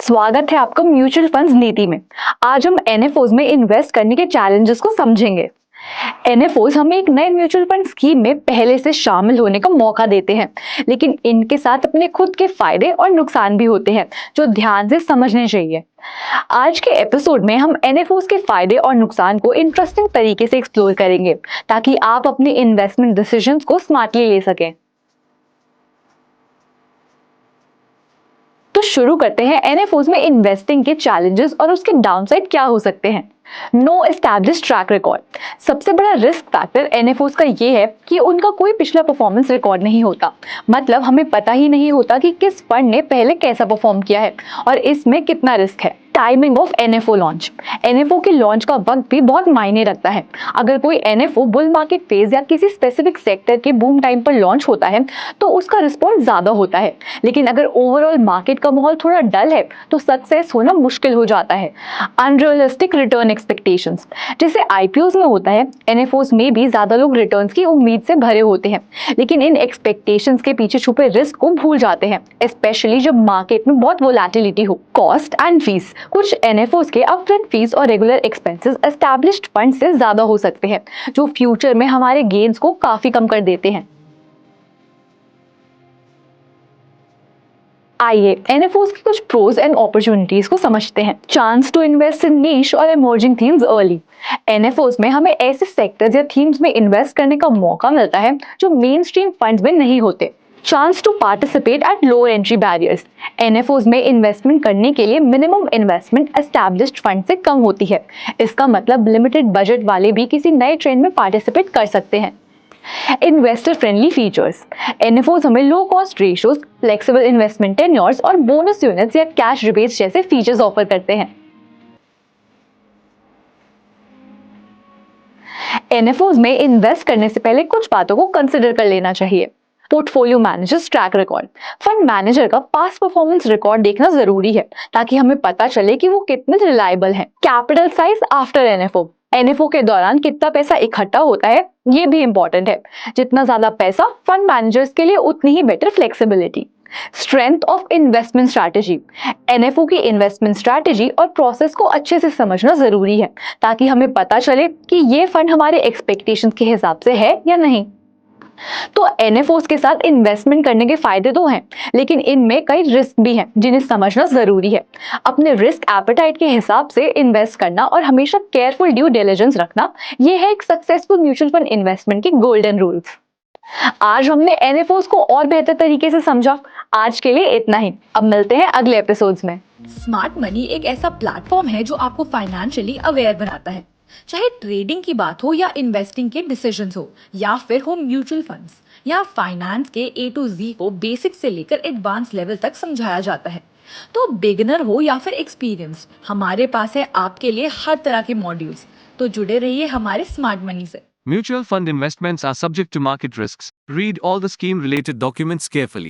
स्वागत है आपका म्यूचुअल फंड्स नीति में। आज हम एनएफओज में इन्वेस्ट करने के चैलेंजेस को समझेंगे। एनएफओज हमें एक नए म्यूचुअल फंड स्कीम में पहले से शामिल होने का मौका देते हैं, लेकिन इनके साथ अपने खुद के फायदे और नुकसान भी होते हैं जो ध्यान से समझने चाहिए। आज के एपिसोड में हम एनएफओज के फायदे और नुकसान को इंटरेस्टिंग तरीके से एक्सप्लोर करेंगे ताकि आप अपने इन्वेस्टमेंट डिसीजंस को स्मार्टली ले सकें। तो शुरू करते हैं एनएफओज में इन्वेस्टिंग के चैलेंजेस और उसके डाउनसाइड क्या हो सकते हैं। No establish track record. सबसे बड़ा रिस्क फैक्टर एनएफओज का ये है कि उनका कोई पिछला परफॉर्मेंस रिकॉर्ड नहीं होता। मतलब हमें पता ही नहीं होता कि किस फंड ने पहले कैसा परफॉर्म किया है और इसमें कितना रिस्क है। Timing of NFO launch. NFO के लॉन्च का वक्त भी बहुत मायने रखता है। अगर कोई एनएफओ बुल मार्केट फेज या किसी स्पेसिफिक सेक्टर के बूम टाइम पर लॉन्च होता है तो उसका रिस्पॉन्स ज्यादा होता है, लेकिन अगर ओवरऑल मार्केट का माहौल थोड़ा डल है तो सक्सेस होना मुश्किल हो जाता है। Unrealistic return expectations. जैसे आईपीओज में होता है, एनएफओज में भी ज्यादा लोग रिटर्न्स की उम्मीद से भरे होते हैं, लेकिन इन एक्सपेक्टेशंस के पीछे छुपे रिस्क को भूल जाते हैं, स्पेशली जब मार्केट में बहुत वोलेटिलिटी हो। Cost and fees. कुछ एनएफओज के अपफ्रंट फीस और रेगुलर एक्सपेंसेस एस्टैब्लिश्ड फंड से ज्यादा हो सकते हैं, जो फ्यूचर में हमारे गेन्स को काफी कम कर देते हैं। आइए एनएफओज की कुछ प्रोज एंड अपॉर्चुनिटीज को समझते हैं। चांस टू इन्वेस्ट इन नीश और इमर्जिंग थीम्स अर्ली। एनएफओज में हमें ऐसे सेक्टर्स या थीम्स में इन्वेस्ट करने का मौका मिलता है जो मेन स्ट्रीम फंड्स में नहीं होते। Chance to participate at lower entry barriers. NFOs में इन्वेस्टमेंट करने के लिए मिनिमम इन्वेस्टमेंट एस्टैब्लिश्ड फंड से कम होती है। इसका मतलब लिमिटेड बजट वाले भी किसी नए ट्रेंड में पार्टिसिपेट कर सकते हैं। Investor friendly features. एनएफओज हमें low cost ratios, flexible investment tenures और बोनस यूनिट्स या कैश रिबेट्स जैसे फीचर्स ऑफर करते हैं। एनएफओज में इन्वेस्ट करने से पहले कुछ बातों को कंसिडर कर लेना चाहिए। Portfolio managers track record. Fund manager का पास्ट परफॉर्मेंस रिकॉर्ड देखना जरूरी है ताकि हमें पता चले कि वो कितने रिलायबल हैं। Capital size after NFO. NFO के दौरान कितना पैसा इकट्ठा होता है ये भी इंपॉर्टेंट है। जितना ज्यादा पैसा, फंड मैनेजर्स के लिए उतनी ही better flexibility. Strength of investment strategy. NFO की इन्वेस्टमेंट स्ट्रैटेजी और प्रोसेस को अच्छे से समझना जरूरी है ताकि हमें पता चले कि ये फंड हमारे एक्सपेक्टेशंस के हिसाब से है या नहीं। तो एनएफओज के साथ इन्वेस्टमेंट करने के फायदे तो हैं, लेकिन इनमें कई रिस्क भी हैं जिन्हें समझना जरूरी है। अपने रिस्क एपेटाइट के हिसाब से इन्वेस्ट करना और हमेशा केयरफुल ड्यू डिलिजेंस रखना, ये है एक सक्सेसफुल म्यूचुअल फंड इन्वेस्टमेंट के गोल्डन रूल्स। आज हमने एनएफओज को और बेहतर तरीके से समझा। आज के लिए इतना ही। अब मिलते हैं अगले एपिसोड्स में। स्मार्ट मनी एक ऐसा प्लेटफॉर्म है जो आपको फाइनेंशियली अवेयर बनाता है। चाहे ट्रेडिंग की बात हो या इन्वेस्टिंग के डिसीजंस हो या फिर हो म्यूचुअल फंड्स, या फाइनेंस के ए टू जी को बेसिक से लेकर एडवांस लेवल तक समझाया जाता है। तो बिगिनर हो या फिर एक्सपीरियंस, हमारे पास है आपके लिए हर तरह के मॉड्यूल्स। तो जुड़े रहिए हमारे स्मार्ट मनी से। Mutual fund investments are subject to market risks. Read all the scheme related documents carefully.